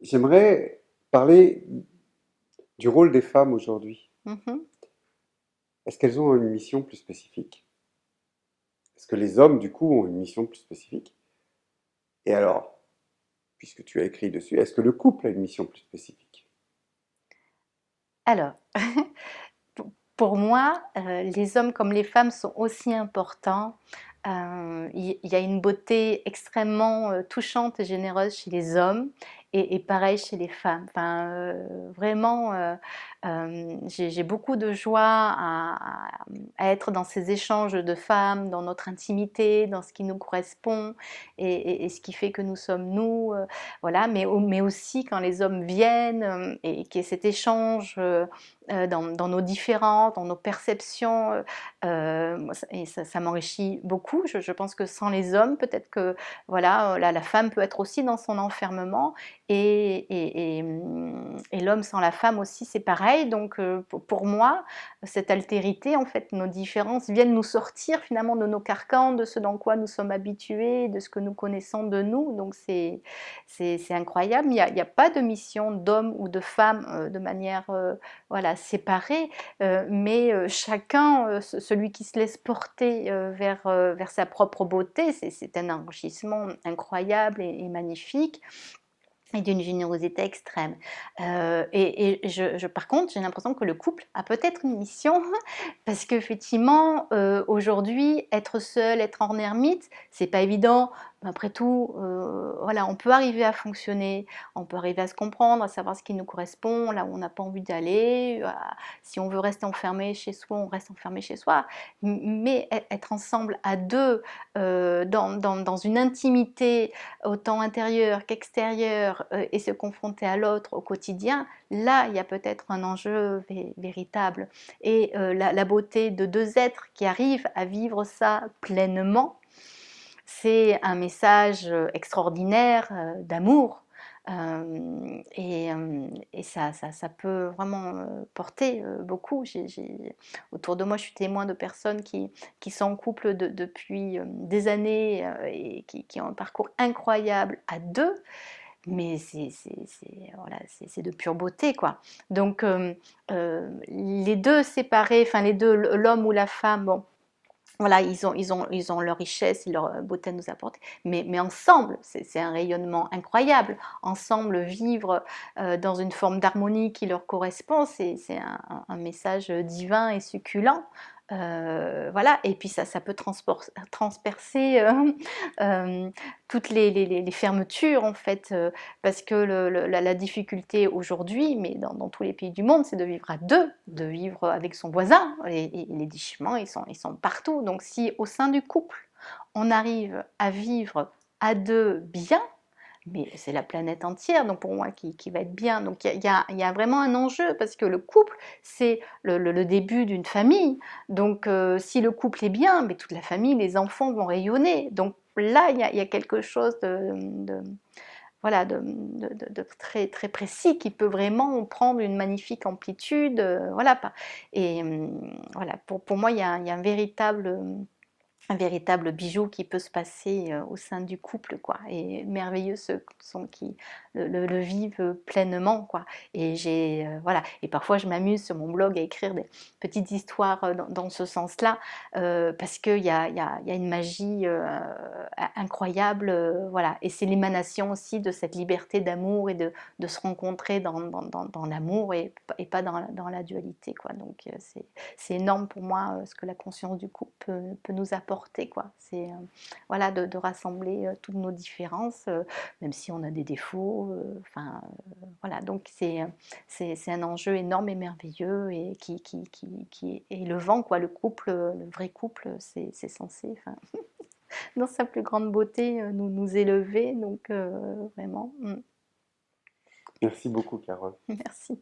J'aimerais parler du rôle des femmes aujourd'hui. Mhm. Est-ce qu'elles ont une mission plus spécifique? Est-ce que les hommes, du coup, ont une mission plus spécifique? Et alors, puisque tu as écrit dessus, est-ce que le couple a une mission plus spécifique? Alors, pour moi, les hommes comme les femmes sont aussi importants. Il y a une beauté extrêmement touchante et généreuse chez les hommes et pareil chez les femmes. Enfin, vraiment, j'ai beaucoup de joie à être dans ces échanges de femmes, dans notre intimité, dans ce qui nous correspond et ce qui fait que nous sommes nous. Voilà, mais aussi quand les hommes viennent et qu'il y ait cet échange. Dans nos différences, dans nos perceptions, et ça m'enrichit beaucoup. Je pense que sans les hommes, peut-être que voilà, la femme peut être aussi dans son enfermement, et l'homme sans la femme aussi, c'est pareil. Donc pour moi, cette altérité, en fait, nos différences viennent nous sortir finalement de nos carcans, de ce dans quoi nous sommes habitués, de ce que nous connaissons de nous. Donc c'est incroyable. Il y a pas de mission d'homme ou de femme de manière voilà, séparés, mais chacun, celui qui se laisse porter vers sa propre beauté, c'est un enrichissement incroyable et magnifique et d'une générosité extrême. Par contre, j'ai l'impression que le couple a peut-être une mission, parce qu'effectivement, aujourd'hui, être seul, être en ermite, c'est pas évident. Après tout, voilà, on peut arriver à fonctionner, on peut arriver à se comprendre, à savoir ce qui nous correspond, là où on n'a pas envie d'aller. Si on veut rester enfermé chez soi, on reste enfermé chez soi. Mais être ensemble à deux, dans une intimité autant intérieure qu'extérieure, et se confronter à l'autre au quotidien, là, il y a peut-être un enjeu véritable. Et la beauté de deux êtres qui arrivent à vivre ça pleinement, c'est un message extraordinaire d'amour. Et ça peut vraiment porter beaucoup. Autour de moi, je suis témoin de personnes qui sont en couple depuis des années et qui ont un parcours incroyable à deux, mais voilà, c'est de pure beauté, quoi. Donc, les deux séparés, enfin les deux, l'homme ou la femme, bon, voilà, ils ont leur richesse et leur beauté à nous apporter, mais ensemble, c'est un rayonnement incroyable. Ensemble, vivre dans une forme d'harmonie qui leur correspond, c'est un message divin et succulent. Voilà, et puis ça peut transpercer euh, toutes les fermetures, en fait, parce que la difficulté aujourd'hui, mais dans tous les pays du monde, c'est de vivre à deux, de vivre avec son voisin, et les déchirements, ils sont partout. Donc si au sein du couple, on arrive à vivre à deux bien, mais c'est la planète entière, donc pour moi, qui va être bien. Donc il y a vraiment un enjeu, parce que le couple, c'est le début d'une famille. Donc si le couple est bien, mais toute la famille, les enfants vont rayonner. Donc là, il y a quelque chose voilà, de très, très précis qui peut vraiment prendre une magnifique amplitude. Voilà. Et voilà, pour moi, il y a un véritable bijou qui peut se passer au sein du couple, quoi. Et merveilleux ceux qui le vivent pleinement, quoi. Et voilà. Et parfois, je m'amuse sur mon blog à écrire des petites histoires dans ce sens-là, parce qu'il y a une magie incroyable, voilà. Et c'est l'émanation aussi de cette liberté d'amour et de se rencontrer dans l'amour et pas dans la dualité, quoi. Donc, c'est énorme pour moi ce que la conscience du couple peut nous apporter, quoi. C'est voilà, de rassembler toutes nos différences, même si on a des défauts. Enfin, voilà, donc c'est un enjeu énorme et merveilleux et qui est élevant, quoi. Le couple, le vrai couple, c'est censé, enfin, dans sa plus grande beauté, nous élever. Donc vraiment, Merci beaucoup, Carole. merci.